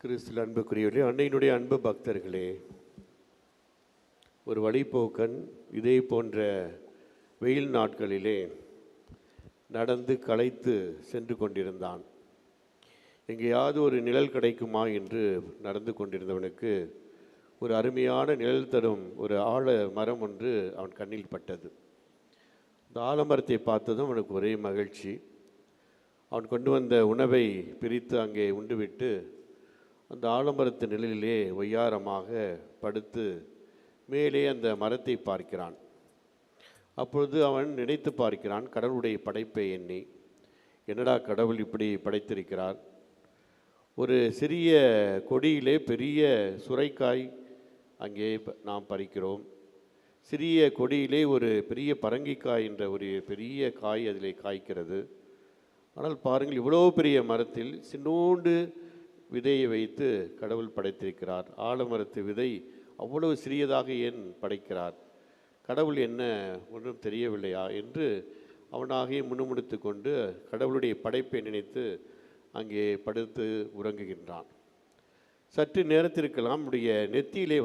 கிறிஸ்துவில் அன்புக்குரியவர்களே, அன்னையினுடைய அன்பு பக்தர்களே, ஒரு வழிப்போக்கன் இதே போன்ற வெயில் நாட்களிலே நடந்து களைத்து சென்று கொண்டிருந்தான். எங்கேயாவது ஒரு நிழல் கிடைக்குமா என்று நடந்து கொண்டிருந்தவனுக்கு ஒரு அருமையான நிழல் தரும் ஒரு ஆழ மரம் ஒன்று அவன் கண்ணில் பட்டது. அந்த ஆலமரத்தை பார்த்ததும் அவனுக்கு ஒரே மகிழ்ச்சி. அவன் கொண்டு வந்த உணவை பிரித்து அங்கே உண்டுவிட்டு அந்த ஆலமரத்து நிழலிலே ஒய்யாரமாக படுத்து மேலே அந்த மரத்தை பார்க்கிறான். அப்பொழுது அவன் நினைத்து பார்க்கிறான் கடவுளுடைய படைப்பை எண்ணி, என்னடா கடவுள் இப்படி படைத்திருக்கிறார். ஒரு சிறிய கொடியிலே பெரிய சுரைக்காய் அங்கே நாம் பறிக்கிறோம். சிறிய கொடியிலே ஒரு பெரிய பரங்கிக்காய் என்ற ஒரு பெரிய காய் அதிலே காய்க்கிறது. ஆனால் பாருங்கள், இவ்வளோ பெரிய மரத்தில் சின்னோண்டு விதையை வைத்து கடவுள் படைத்திருக்கிறார். ஆலமரத்து விதை அவ்வளவு சிறியதாக ஏன் படைக்கிறார்? கடவுள் என்ன ஒன்றும் தெரியவில்லையா என்று அவனாகவே முணுமுணுத்து கொண்டு கடவுளுடைய படைப்பை நினைத்து அங்கே படுத்து உறங்குகின்றான். சற்று நேரத்திற்கெல்லாம் அவனுடைய நெற்றியிலே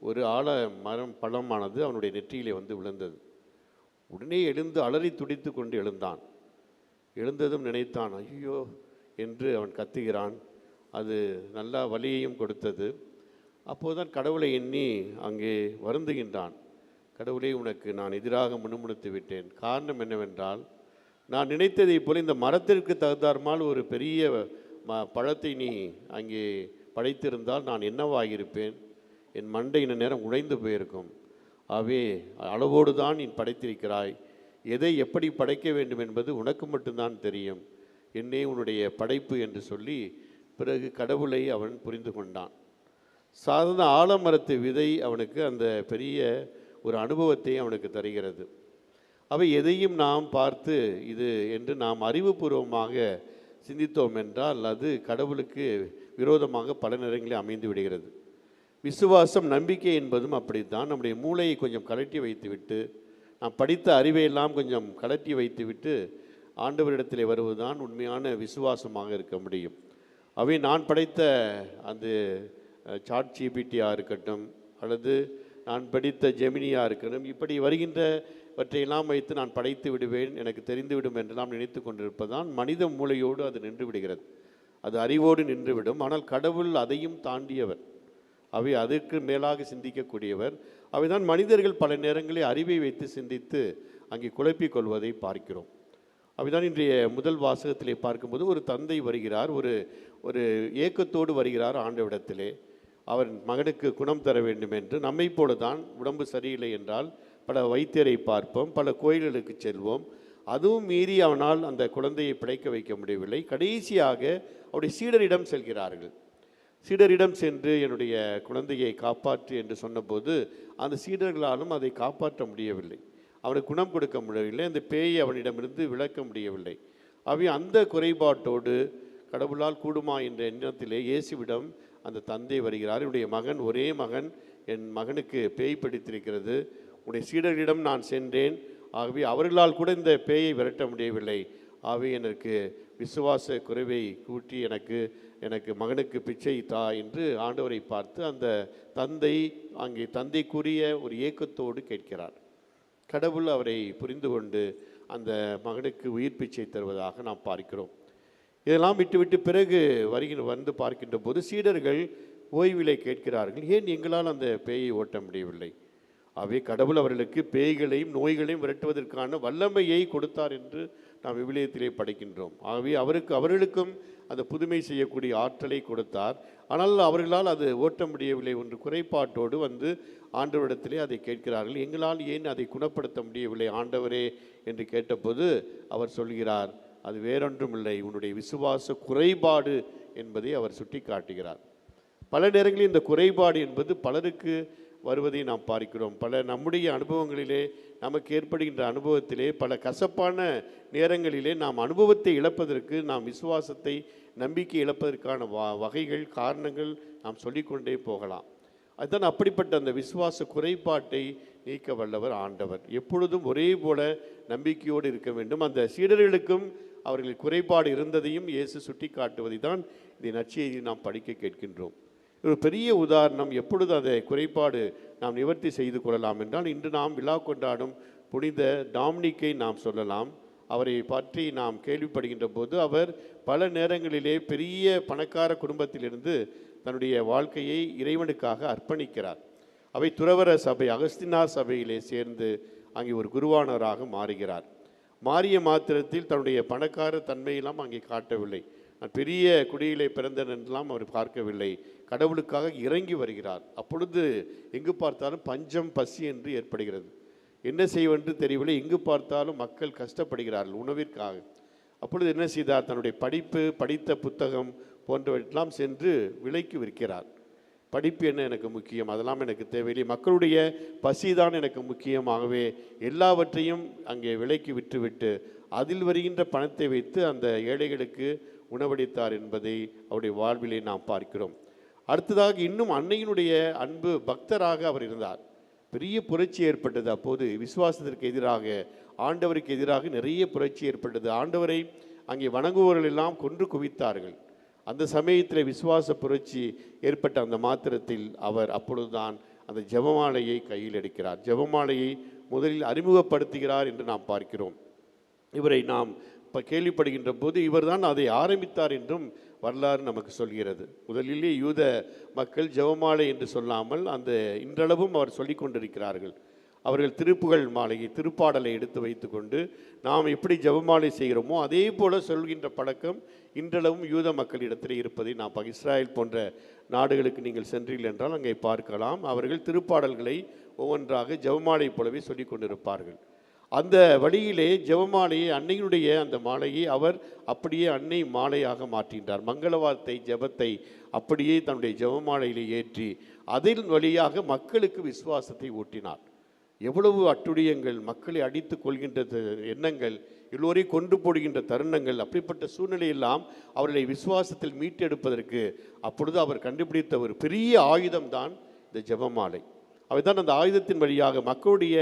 ஒரு ஆல மரம் பழமானது அவனுடைய நெற்றியிலே விழுந்தது. உடனே எழுந்து அலறி துடித்து கொண்டு எழுந்தான். எழுந்ததும் நினைத்தான், ஐயோ என்று அவன் கத்துகிறான். அது நல்லா வலியையும் கொடுத்தது. அப்போதுதான் கடவுளை எண்ணி அங்கே வருந்துகின்றான். கடவுளே, உனக்கு நான் எதிராக முணுமுணுத்து விட்டேன். காரணம் என்னவென்றால், நான் நினைத்ததை போல இந்த மரத்திற்கு தகுந்தார்மால் ஒரு பெரிய பழத்தை நீ அங்கே படைத்திருந்தால் நான் என்னவாகியிருப்பேன்? என் மண்டை இந்த நேரம் உடைந்து போயிருக்கும். ஆகவே அளவோடு தான் நீ படைத்திருக்கிறாய். எதை எப்படி படைக்க வேண்டும் என்பது உனக்கு மட்டும்தான் தெரியும். என்னே உன்னுடைய படைப்பு என்று சொல்லி பிறகு கடவுளை அவன் புரிந்து கொண்டான். சாதாரண ஆலமரத்து விதை அவனுக்கு அந்த பெரிய ஒரு அனுபவத்தை அவனுக்கு தருகிறது. அவை எதையும் நாம் பார்த்து இது என்று நாம் அறிவுபூர்வமாக சிந்தித்தோம் என்றால் அது கடவுளுக்கு விரோதமாக பல நேரங்களில் அமைந்து விடுகிறது. விசுவாசம், நம்பிக்கை என்பதும் அப்படித்தான். நம்முடைய மூளையை கொஞ்சம் கலட்டி வைத்துவிட்டு, நாம் படித்த அறிவையெல்லாம் கொஞ்சம் கலட்டி வைத்துவிட்டு ஆண்டவரிடத்தில் வருவதுதான் உண்மையான விசுவாசமாக இருக்க முடியும். அவை நான் படைத்த அந்த சாட்ஜிபிடியாக இருக்கட்டும், அல்லது நான் படித்த ஜெமினியாக இருக்கட்டும், இப்படி வருகின்றவற்றையெல்லாம் வைத்து நான் படைத்து விடுவேன், எனக்கு தெரிந்துவிடும் என்றெல்லாம் நினைத்து கொண்டிருப்பதுதான் மனித மூளையோடு அது நின்று விடுகிறது. அது அறிவோடு நின்றுவிடும். ஆனால் கடவுள் அதையும் தாண்டியவர். அவை அதற்கு மேலாக சிந்திக்கக்கூடியவர். அவைதான் மனிதர்கள் பல நேரங்களில் அறிவை வைத்து சிந்தித்து அங்கே குழப்பிக் கொள்வதை பார்க்கிறோம். அவைதான் இன்றைய முதல் வாசகத்திலே பார்க்கும்போது ஒரு தந்தை வருகிறார், ஒரு ஏக்கத்தோடு வருகிறார் ஆண்டவிடத்திலே. அவர் மகனுக்கு குணம் தர வேண்டும் என்று. நம்மை போல தான் உடம்பு சரியில்லை என்றால் பல வைத்தியரை பார்ப்போம், பல கோயில்களுக்கு செல்வோம். அதுவும் மீறி அவனால் அந்த குழந்தையை பிழைக்க வைக்க முடியவில்லை. கடைசியாக அவருடைய சீடரிடம் செல்கிறார்கள். சீடரிடம் சென்று என்னுடைய குழந்தையை காப்பாற்று என்று சொன்னபோது அந்த சீடர்களாலும் அதை காப்பாற்ற முடியவில்லை. அவனுக்கு குணம் கொடுக்க முடியவில்லை. அந்த பேயை அவனிடமிருந்து விளக்க முடியவில்லை. அவை அந்த குறைபாட்டோடு கடவுளால் கூடுமா என்ற எண்ணத்திலே இயேசுவிடம் அந்த தந்தை வருகிறார். என்னுடைய மகன், ஒரே மகன், என் மகனுக்கு பேய் பிடித்திருக்கிறது. உன்னுடைய சீடர்களிடம் நான் சென்றேன். ஆகவே அவர்களால் கூட இந்த பேயை விரட்ட முடியவில்லை. ஆகவே எனக்கு விசுவாச குறைவை கூட்டி எனக்கு மகனுக்கு பிச்சை தா என்று ஆண்டவரை பார்த்து அந்த தந்தை அங்கே தந்தைக்குரிய ஒரு ஏக்கத்தோடு கேட்கிறார். கடவுள் அவரை புரிந்து கொண்டு அந்த மகனுக்கு உயிர் பிச்சை தருவதாக நாம் பார்க்கிறோம். இதெல்லாம் விட்டுவிட்டு பிறகு வந்து பார்க்கின்ற போது சீடர்கள் ஓய்விலை கேட்கிறார்கள், ஏன் எங்களால் அந்த பேயை ஓட்ட முடியவில்லை? ஆகவே கடவுள் அவர்களுக்கு பேய்களையும் நோய்களையும் விரட்டுவதற்கான வல்லமையை கொடுத்தார் என்று நாம் விவிலியத்திலே படிக்கின்றோம். ஆகவே அவர்களுக்கும் அந்த புதுமை செய்யக்கூடிய ஆற்றலை கொடுத்தார். ஆனால் அவர்களால் அது ஓட்ட முடியவில்லை. ஒன்று குறைபாட்டோடு ஆண்டவரிடத்திலே அதை கேட்கிறார்கள், எங்களால் ஏன் அதை குணப்படுத்த முடியவில்லை ஆண்டவரே என்று கேட்டபோது அவர் சொல்கிறார், அது வேறொன்றுமில்லை, உன்னுடைய விசுவாச குறைபாடு என்பதை அவர் சுட்டி காட்டுகிறார். பல நேரங்களில் இந்த குறைபாடு என்பது பலருக்கு வருவதை நாம் பார்க்கிறோம். பல நம்முடைய அனுபவங்களிலே, நமக்கு ஏற்படுகின்ற அனுபவத்திலே, பல கசப்பான நேரங்களிலே நாம் அனுபவத்தை இழப்பதற்கு, நாம் விசுவாசத்தை, நம்பிக்கை இழப்பதற்கான வகைகள், காரணங்கள் நாம் சொல்லிக்கொண்டே போகலாம். அதுதான் அப்படிப்பட்ட அந்த விசுவாச குறைபாட்டை நீக்க வல்லவர் ஆண்டவர். எப்பொழுதும் ஒரே போல நம்பிக்கையோடு இருக்க வேண்டும். அந்த சீடர்களுக்கும் அவர்கள் குறைபாடு இருந்ததையும் இயேசு சுட்டி காட்டுவதை தான் இந்த நற்செய்தியை நாம் படிக்க கேட்கின்றோம். ஒரு பெரிய உதாரணம். எப்பொழுது அதை குறைபாடு நாம் நிவர்த்தி செய்து கொள்ளலாம் என்றால், இன்று நாம் விழா கொண்டாடும் புனித டாம்னிக்கை நாம் சொல்லலாம். அவரை பற்றி நாம் கேள்விப்படுகின்ற போது, அவர் பல நேரங்களிலே பெரிய பணக்கார குடும்பத்திலிருந்து தன்னுடைய வாழ்க்கையை இறைவனுக்காக அர்ப்பணிக்கிறார். அவை துறவற சபை அகஸ்தினார் சபையிலே சேர்ந்து அங்கே ஒரு குருவானவராக மாறுகிறார். மாறிய மாத்திரத்தில் தன்னுடைய பணக்கார தன்மையெல்லாம் அங்கே காட்டவில்லை. நான் பெரிய குடியிலே பிறந்தேன் என்றெல்லாம் அவர் பார்க்கவில்லை. கடவுளுக்காக இறங்கி வருகிறார். அப்பொழுது எங்கு பார்த்தாலும் பஞ்சம் பசி என்று ஏற்படுகிறது. என்ன செய்வென்று தெரியவில்லை. எங்கு பார்த்தாலும் மக்கள் கஷ்டப்படுகிறார்கள் உணவிற்காக. அப்பொழுது என்ன செய்தார்? தன்னுடைய படித்த புத்தகம் போன்றவற்றெல்லாம் சென்று விலைக்கு விற்கிறார். படிப்பு என்ன எனக்கு முக்கியம், அதெல்லாம் எனக்கு தேவையில்லை, மக்களுடைய பசிதான் எனக்கு முக்கியமாகவே எல்லாவற்றையும் அங்கே விலைக்கு விற்றுவிட்டு அதில் வருகின்ற பணத்தை வைத்து அந்த ஏழைகளுக்கு உணவளித்தார் என்பதை அவருடைய வாழ்விலே நாம் பார்க்கிறோம். அடுத்ததாக இன்னும் அன்னையினுடைய அன்பு பக்தராக அவர் இருந்தார். பெரிய புரட்சி ஏற்பட்டது. அப்போது விசுவாசத்திற்கு எதிராக, ஆண்டவருக்கு எதிராக நிறைய புரட்சி ஏற்பட்டது. ஆண்டவரை அங்கே வணங்குபவர்கள் எல்லாம் கொன்று குவித்தார்கள். அந்த சமயத்தில் விசுவாச புரட்சி ஏற்பட்ட அந்த மாத்திரத்தில் அவர் அப்பொழுதுதான் அந்த ஜெபமாலையை கையில் எடுக்கிறார். ஜெபமாலையை முதலில் அறிமுகப்படுத்துகிறார் என்று நாம் பார்க்கிறோம். இவரை நாம் கேள்விப்படுகின்ற போது இவர்தான் அதை ஆரம்பித்தார் என்றும் வரலாறு நமக்கு சொல்கிறது. முதலிலே யூத மக்கள் ஜெபமாலை என்று சொல்லாமல் அந்த இன்றளவும் அவர் சொல்லி கொண்டிருக்கிறார்கள். அவர்கள் திருப்புகழ் மாலையை, திருப்பாடலை எடுத்து வைத்து கொண்டு நாம் எப்படி ஜெபமாலை செய்கிறோமோ அதே போல சொல்கின்ற பழக்கம் இன்றளவும் யூத மக்களிடத்தில் இருப்பதை நாம் இஸ்ராயல் போன்ற நாடுகளுக்கு நீங்கள் சென்றீர்கள் என்றால் அங்கே பார்க்கலாம். அவர்கள் திருப்பாடல்களை ஒவ்வொன்றாக ஜெபமாலை போலவே சொல்லி கொண்டிருப்பார்கள். அந்த வழியிலே ஜெபமாலையை, அன்னையினுடைய அந்த மாலையை அவர் அப்படியே அன்னை மாலையாக மாற்றின்றார். மங்கள வார்த்தை ஜெபத்தை அப்படியே தன்னுடைய ஜெபமாலையிலே ஏற்றி அதன் வழியாக மக்களுக்கு விசுவாசத்தை ஊட்டினார். எவ்வளவு அட்டுழியங்கள், மக்களை அடித்து கொள்கின்ற எண்ணங்கள், எல்லோரையும் கொண்டு போடுகின்ற தருணங்கள், அப்படிப்பட்ட சூழ்நிலையெல்லாம் அவர்களை விசுவாசத்தில் மீட்டெடுப்பதற்கு அப்பொழுது அவர் கண்டுபிடித்த ஒரு பெரிய ஆயுதம்தான் இந்த ஜெபமாலை. அவைதான் அந்த ஆயுதத்தின் வழியாக மக்களுடைய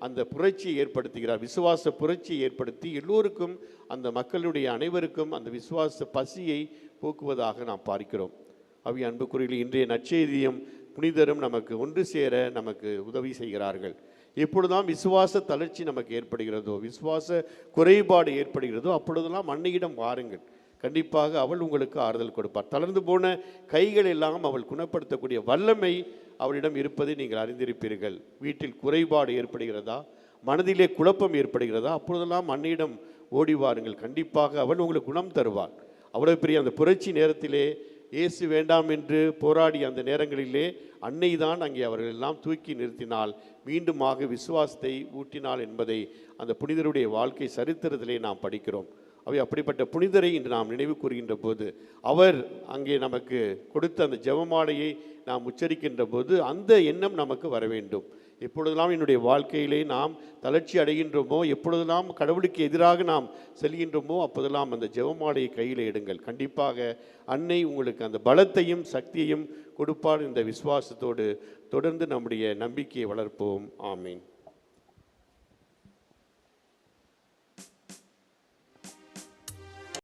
அந்த புரட்சியை ஏற்படுத்துகிறார். விசுவாச புரட்சியை ஏற்படுத்தி எல்லோருக்கும், அந்த மக்களுடைய அனைவருக்கும் அந்த விசுவாச பசியை போக்குவதாக நாம் பார்க்கிறோம். அவை அன்புக்குரியவர்களே, இன்றைய நற்செய்தியும் புனிதரும் நமக்கு ஒன்று சேர நமக்கு உதவி செய்கிறார்கள். எப்பொழுதாம் விசுவாச தளர்ச்சி நமக்கு ஏற்படுகிறதோ, விசுவாச குறைபாடு ஏற்படுகிறதோ, அப்பொழுதெல்லாம் அன்னையிடம் வாருங்கள். கண்டிப்பாக அவள் உங்களுக்கு ஆறுதல் கொடுப்பார். தளர்ந்து போன கைகள் எல்லாம் அவள் குணப்படுத்தக்கூடிய வல்லமை அவளிடம் இருப்பதை நீங்கள் அறிந்திருப்பீர்கள். வீட்டில் குறைபாடு ஏற்படுகிறதா, மனதிலே குழப்பம் ஏற்படுகிறதா, அப்பொழுதெல்லாம் அன்னையிடம் ஓடி வாருங்கள். கண்டிப்பாக அவள் உங்களுக்கு குணம் தருவாள். அவ்வளோ பெரிய அந்த புரட்சி நேரத்திலே இயேசு வேண்டாம் என்று போராடிய அந்த நேரங்களிலே அன்னை தான் அங்கே அவர்கள் எல்லாம் தூக்கி நிறுத்தினால், மீண்டுமாக விசுவாசத்தை ஊட்டினாள் என்பதை அந்த புனிதருடைய வாழ்க்கை சரித்திரத்திலே நாம் படிக்கிறோம். அவை அப்படிப்பட்ட புனிதரை இன்று நாம் நினைவு கூறுகின்ற போது, அவர் அங்கே நமக்கு கொடுத்த அந்த ஜெபமாலையை நாம் உச்சரிக்கின்ற போது அந்த எண்ணம் நமக்கு வர வேண்டும். எப்பொழுதெல்லாம் என்னுடைய வாழ்க்கையிலே நாம் தளர்ச்சி அடைகின்றோமோ, எப்பொழுதெல்லாம் கடவுளுக்கு எதிராக நாம் செல்கின்றோமோ, அப்போதெல்லாம் அந்த ஜெபமாலையை கையில் எடுங்கள். கண்டிப்பாக அன்னை உங்களுக்கு அந்த பலத்தையும் சக்தியையும் கொடுப்பார். இந்த விசுவாசத்தோடு தொடர்ந்து நம்முடைய நம்பிக்கையை வளர்ப்போம். ஆமீன்.